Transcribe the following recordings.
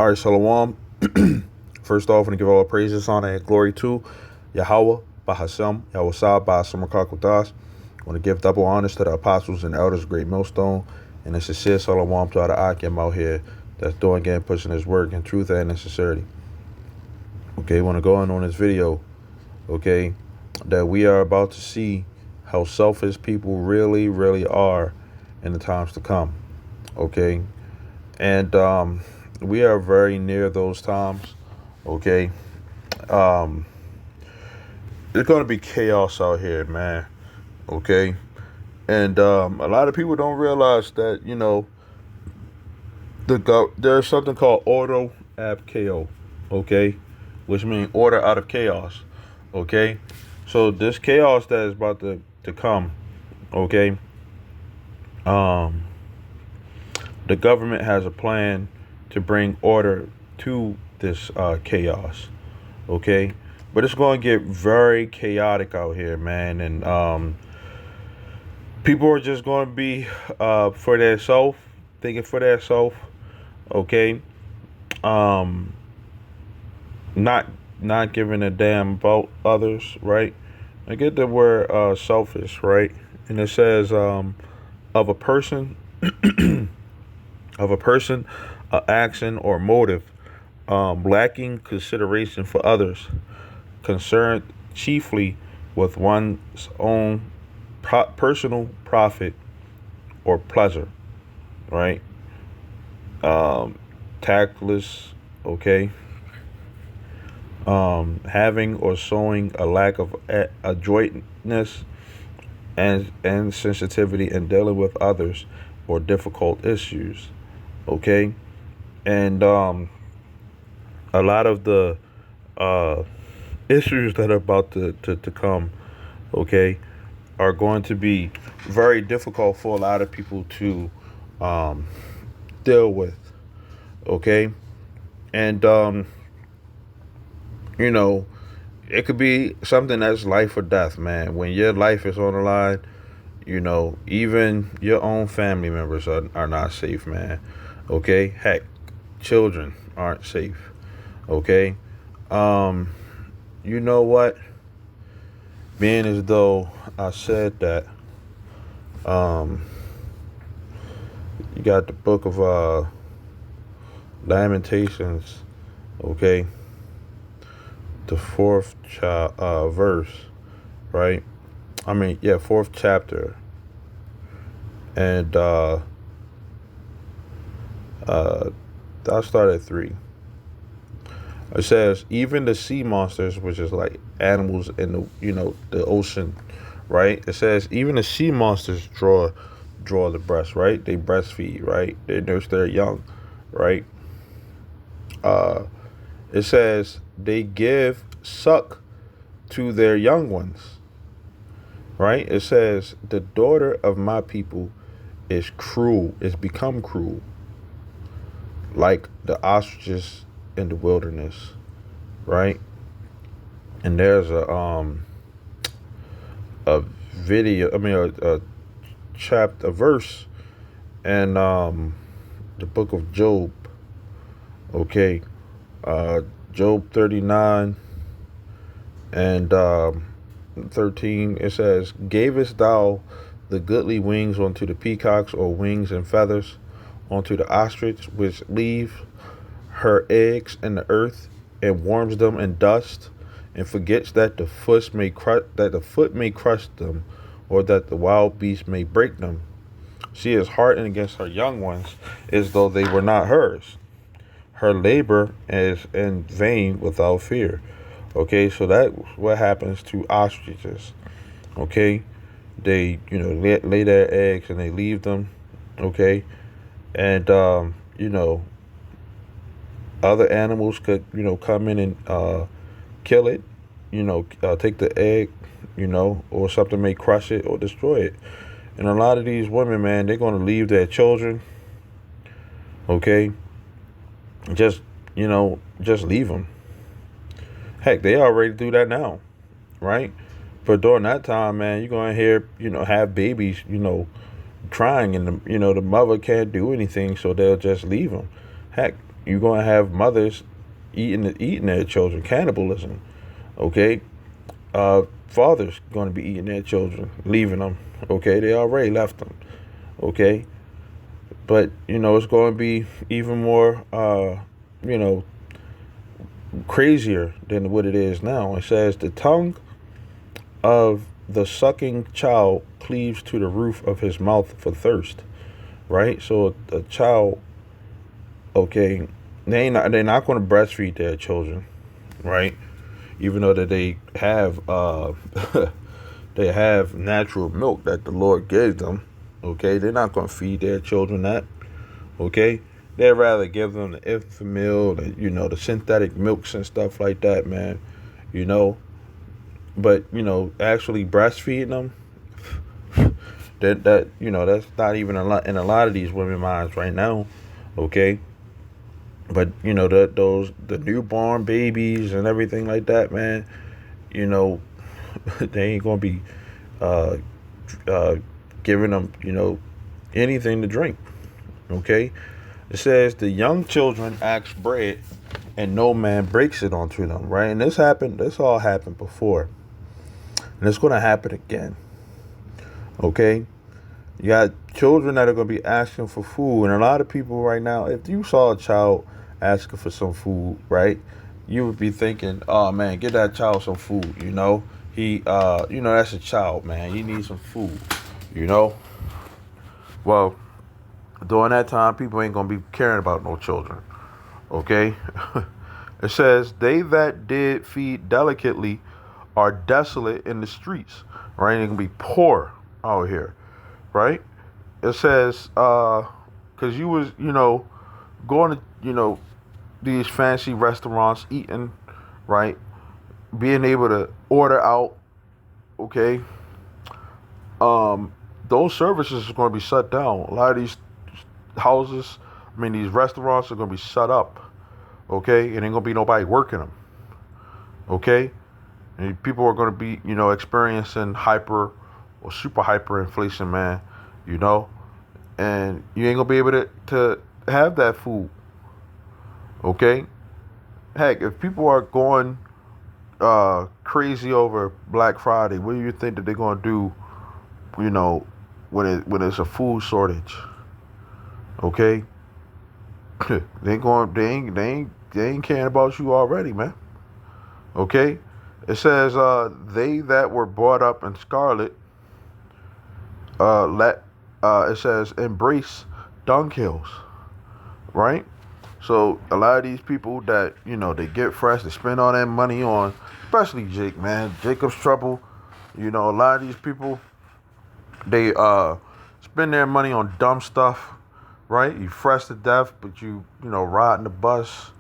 All right, Shalom. First off, I want to give all praises, honor, and glory to Yahweh, Bahashem, Yahweh Bahashem Kakutas. I want to give double honors to the apostles and elders, great millstone, and a sincere Shalom to all the Akim out here that's doing and pushing his work in truth and in sincerity. Okay, I want to go on this video, okay, that we are about to see how selfish people really, really are in the times to come, okay? And we are very near those times, okay? It's going to be chaos out here, man, okay? And a lot of people don't realize that, there's something called ordo ab chaos, okay? Which means order out of chaos, okay? So this chaos that is about to come, okay? The government has a plan to bring order to this chaos, okay? But it's going to get very chaotic out here, man, and people are just going to be for their self, thinking for their self, okay? Not giving a damn about others, right? I get the word selfish, right? And it says of a person action or motive lacking consideration for others, concerned chiefly with one's own personal profit or pleasure, right? Tactless, okay? Having or showing a lack of adroitness and sensitivity in dealing with others or difficult issues, okay? And a lot of the issues that are about to come, okay, are going to be very difficult for a lot of people to deal with, okay? And it could be something that's life or death, man. When your life is on the line, even your own family members are not safe, man. Okay? Heck, children aren't safe. Okay? You know what? Being as though I said that, you got the book of Lamentations, okay? The fourth verse, right? Fourth chapter. And I'll start at 3. It says, even the sea monsters, which is like animals in the ocean, right? It says even the sea monsters draw the breast, right? They breastfeed, right? They nurse their young, right? It says they give suck to their young ones, right? It says the daughter of my people is cruel, is become cruel, like the ostriches in the wilderness, right? And there's a video, a chapter, a verse, and the book of Job, okay, Job 39 and 13. It says, "Gavest thou the goodly wings unto the peacocks, or wings and feathers unto the ostrich, which leave her eggs in the earth and warms them in dust, and forgets that the foot may crush them, or that the wild beast may break them. She is hardened against her young ones, as though they were not hers. Her labor is in vain without fear." Okay, so that's what happens to ostriches. Okay, they lay their eggs and they leave them. Okay, and other animals could come in and kill it. Take the egg. Or something may crush it or destroy it. And a lot of these women, man, they're going to leave their children. Okay, just leave them. Heck, they already do that now, right? But during that time, man, you're going to hear, have babies, crying, and the mother can't do anything, so they'll just leave them. Heck, You're gonna have mothers eating their children, cannibalism. Okay, fathers going to be eating their children, leaving them. Okay, they already left them. Okay, but it's going to be even more, you know, crazier than what it is now. It says the tongue of the sucking child cleaves to the roof of his mouth for thirst. Right, so a child, okay, they're not going to breastfeed their children, right? Even though that they have they have natural milk that the Lord gave them. Okay, they're not going to feed their children that. Okay, they'd rather give them the infant meal, the synthetic milks and stuff like that, man. You know, but actually breastfeeding them, that's not even a lot in a lot of these women minds right now. Okay, but the newborn babies and everything like that, man. You know, they ain't gonna be uh, uh, giving them anything to drink. Okay, it says the young children ask bread, and no man breaks it onto them. Right, and this happened. This all happened before, and it's gonna happen again. Okay, you got children that are gonna be asking for food, and a lot of people right now, if you saw a child asking for some food, right, you would be thinking, "Oh man, get that child some food." That's a child, man. He needs some food. You know, well, during that time, people ain't gonna be caring about no children. Okay, it says they that did feed delicately are desolate in the streets. Right, they gonna be poor out here. Right. It says, because you was, going to, these fancy restaurants, eating, right? Being able to order out, okay? Um, those services are going to be shut down. A lot of these houses, these restaurants are going to be shut up, okay? And ain't going to be nobody working them, okay? And people are going to be, experiencing hyper or super hyper inflation, man, you know? And you ain't going to be able to have that food, okay? Heck, if people are going crazy over Black Friday, what do you think that they're gonna do? When it's a food shortage, okay? They ain't caring about you already, man. Okay, it says they that were brought up in scarlet let it says embrace dunghills, right? So a lot of these people that they get fresh, they spend all that money on, especially Jake, man, Jacob's Trouble. A lot of these people they spend their money on dumb stuff, right? You fresh to death, but riding the bus,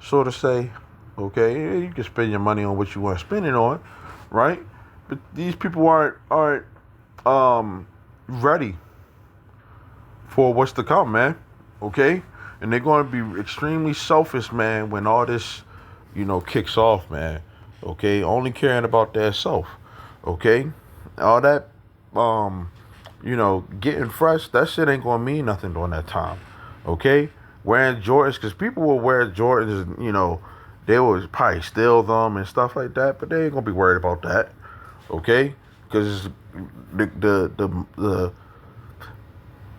so to say. Okay, yeah, you can spend your money on what you want to spend it on, right? But these people aren't ready for what's to come, man. Okay, and they're going to be extremely selfish, man, when all this, kicks off, man. Okay, only caring about their self. Okay, all that, getting fresh, that shit ain't gonna mean nothing during that time. Okay, wearing Jordans, because people will wear Jordans, they will probably steal them and stuff like that, but they ain't gonna be worried about that. Okay, because the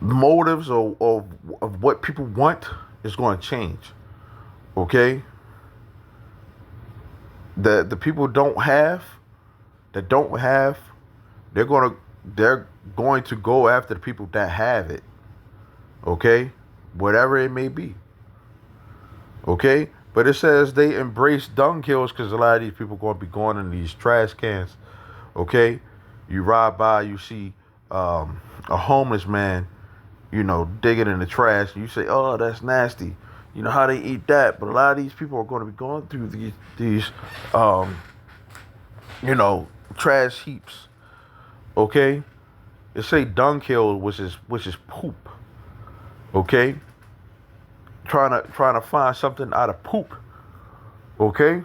motives of what people want is going to change. Okay, the people that don't have, they're going to go after the people that have it. Okay, whatever it may be. Okay, but it says they embrace dunghills because a lot of these people going to be going in these trash cans. Okay, you ride by, you see a homeless man, digging in the trash, and you say, "Oh, that's nasty." You know how they eat that, but a lot of these people are going to be going through these um, trash heaps. Okay, they say dunghill, which is poop. Okay, trying to find something out of poop. Okay,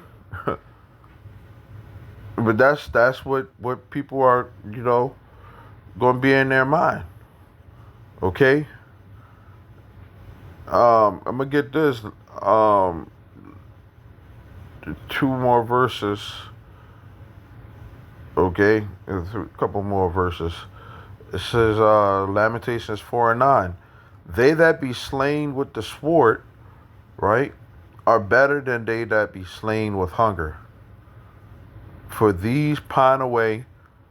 but that's what people are going to be in their mind. Okay, I'm gonna get this. Um, two more verses. Okay, a couple more verses. It says, Lamentations 4:9. They that be slain with the sword, right, are better than they that be slain with hunger. For these pine away,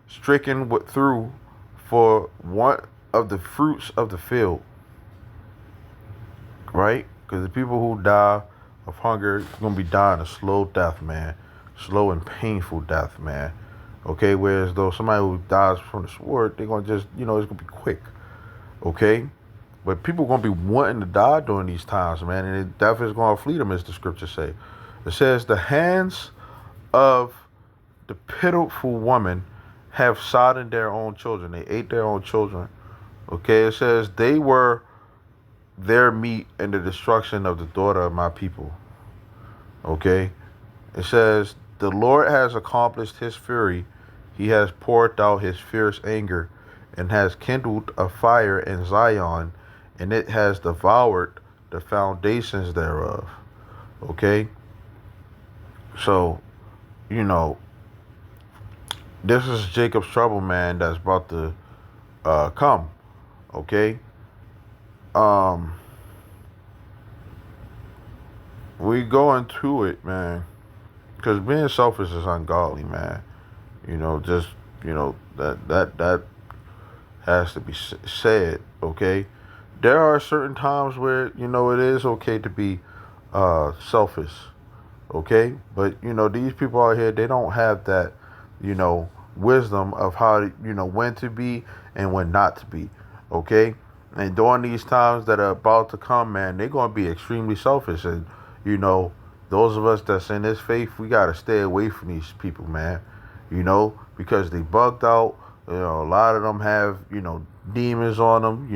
stricken through, for want of the fruits of the field, right? Because the people who die of hunger are gonna be dying a slow death, man, slow and painful death, man. Okay, whereas though somebody who dies from the sword, they're gonna just, it's gonna be quick. Okay, but people gonna be wanting to die during these times, man, and death is gonna flee them, as the scriptures say. It says, "The hands of the pitiful woman have sodden their own children. They ate their own children." Okay, it says, "They were their meat in the destruction of the daughter of my people." Okay, it says, "The Lord has accomplished his fury. He has poured out his fierce anger and has kindled a fire in Zion, and it has devoured the foundations thereof." Okay, so, you know, this is Jacob's trouble, man, that's about to come. Okay, um, we go into it, man, because being selfish is ungodly, man. Just that has to be said. Okay, there are certain times where it is okay to be selfish. Okay, but these people out here, they don't have that wisdom of how to, when to be and when not to be. Okay, and during these times that are about to come, man, they're going to be extremely selfish. And you know those of us that's in this faith, we got to stay away from these people, man. Because they bugged out. A lot of them have demons on them.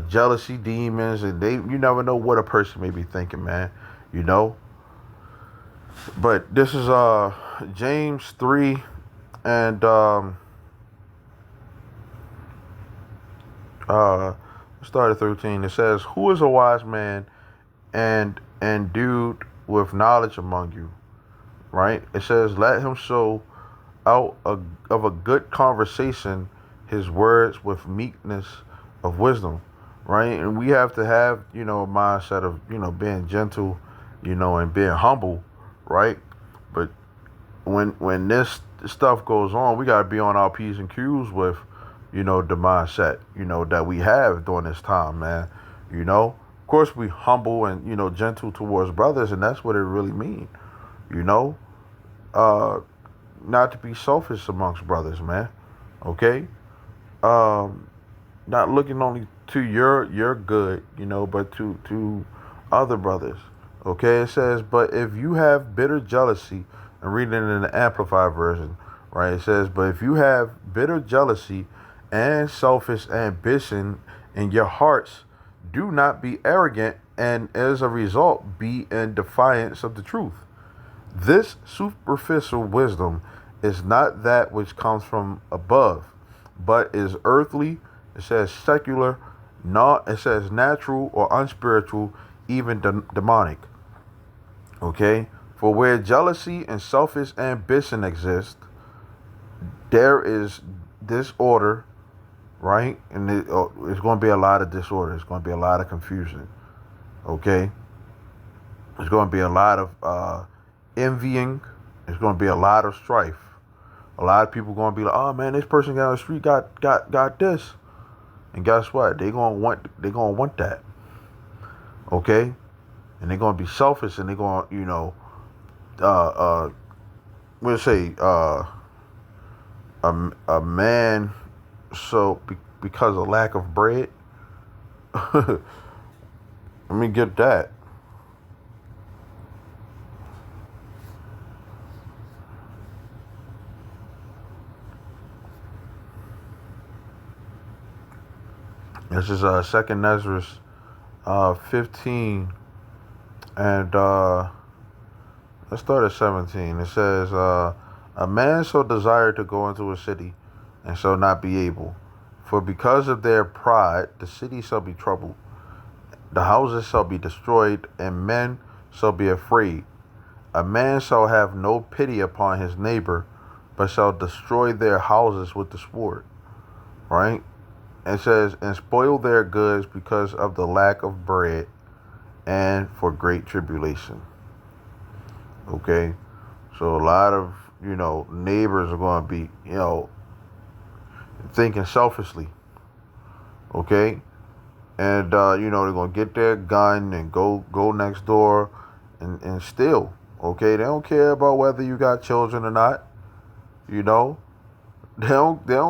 Jealousy demons, and you never know what a person may be thinking, man. you know but this is James 3 and uh start at 13. It says, "Who is a wise man and endued with knowledge among you?" Right? It says, "Let him show out of a good conversation his words with meekness of wisdom." Right? And we have to have, a mindset of, being gentle, and being humble, right? But when this stuff goes on, we gotta be on our P's and Q's with, the mindset, that we have during this time, man. Of course we humble and, gentle towards brothers, and that's what it really means, you know. Uh Not to be selfish amongst brothers, man. Okay? Um Not looking only to your good, but to other brothers. Okay, it says, "But if you have bitter jealousy," and reading it in the Amplified version, right? It says, "But if you have bitter jealousy and selfish ambition in your hearts, do not be arrogant, and as a result, be in defiance of the truth. This superficial wisdom is not that which comes from above, but is earthly." It says secular, not, it says natural or unspiritual, even demonic. Okay? "For where jealousy and selfish ambition exist, there is disorder," right? And it's going to be a lot of disorder. It's going to be a lot of confusion. Okay? There's going to be a lot of envying. There's going to be a lot of strife. A lot of people going to be like, "Oh man, this person down the street got this," and guess what? They gonna want that. Okay, and they're gonna be selfish, and they're gonna we'll say a man, so because of lack of bread. Let me get that. This is Second Ezra 15, and let's start at 17. It says, "A man so desired to go into a city, and shall not be able. For because of their pride, the city shall be troubled. The houses shall be destroyed, and men shall be afraid. A man shall have no pity upon his neighbor, but shall destroy their houses with the sword. Right? It says, and spoil their goods because of the lack of bread and for great tribulation. Okay? So a lot of, neighbors are going to be, thinking selfishly. Okay? And, they're going to get their gun and go next door and steal. Okay? They don't care about whether you got children or not. They don't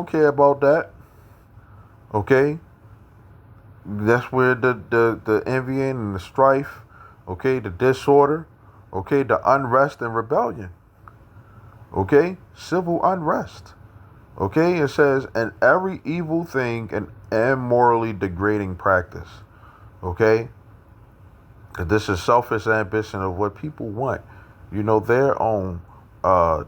care about that. Okay? That's where the envying and the strife, okay, the disorder, okay, the unrest and rebellion, okay, civil unrest, okay, it says, and every evil thing and immorally degrading practice, okay, this is selfish ambition of what people want, their own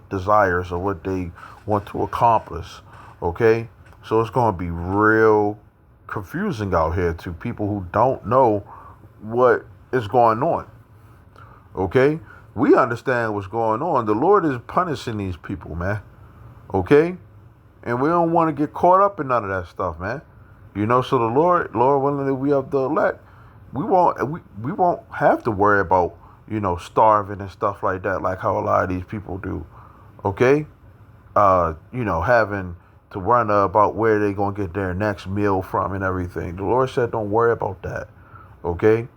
desires or what they want to accomplish, okay, so it's going to be real confusing out here to people who don't know what is going on. Okay? We understand what's going on. The Lord is punishing these people, man. Okay? And we don't want to get caught up in none of that stuff, man. So the Lord willing that we have the elect, we won't have to worry about, starving and stuff like that, like how a lot of these people do. Okay? Having to worry about where they're going to get their next meal from and everything. The Lord said, don't worry about that. Okay?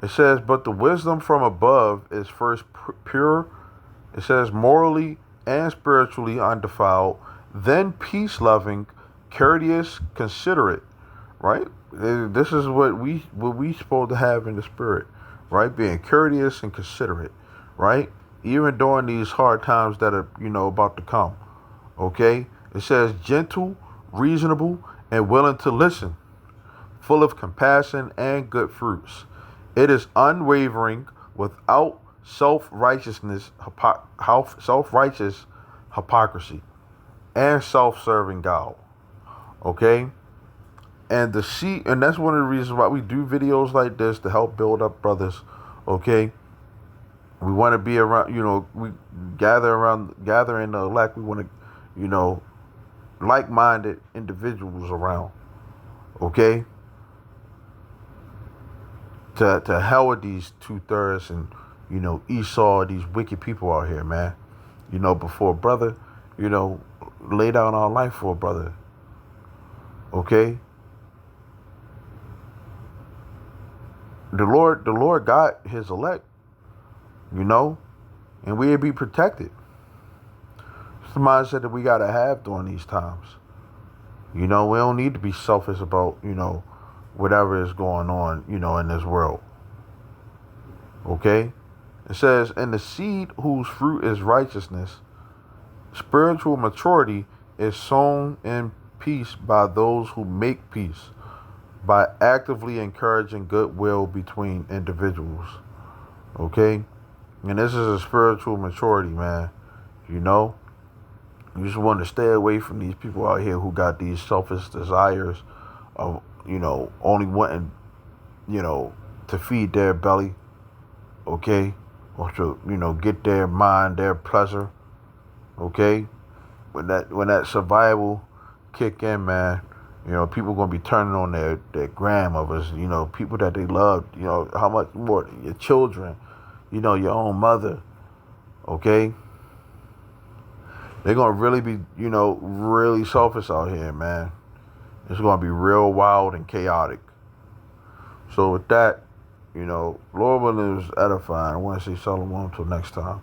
It says, but the wisdom from above is first pure. It says, morally and spiritually undefiled, then peace-loving, courteous, considerate. Right? This is what we supposed to have in the spirit. Right? Being courteous and considerate. Right? Even during these hard times that are, about to come. Okay? It says gentle, reasonable, and willing to listen, full of compassion and good fruits. It is unwavering, without self-righteous hypocrisy, and self-serving God. Okay? And that's one of the reasons why we do videos like this, to help build up brothers. Okay? We want to be around, we gather in the elect. We want to, like-minded individuals around. Okay? To hell with these 2/3 and, Esau, these wicked people out here, man. Before a brother, lay down our life for a brother. Okay? The Lord got his elect. And we'll be protected. It's the mindset that we got to have during these times. We don't need to be selfish about, whatever is going on, in this world. Okay? It says, and the seed whose fruit is righteousness, spiritual maturity, is sown in peace by those who make peace, by actively encouraging goodwill between individuals. Okay? And this is a spiritual maturity, man. You just want to stay away from these people out here who got these selfish desires of, only wanting, to feed their belly. Okay? Or to, get their mind, their pleasure. Okay? When that survival kick in, man, people gonna be turning on their grandmothers, people that they love, how much more your children, your own mother, okay? They're going to really be, really selfish out here, man. It's going to be real wild and chaotic. So with that, Lord willing, it was edifying. I want to say shalom until next time.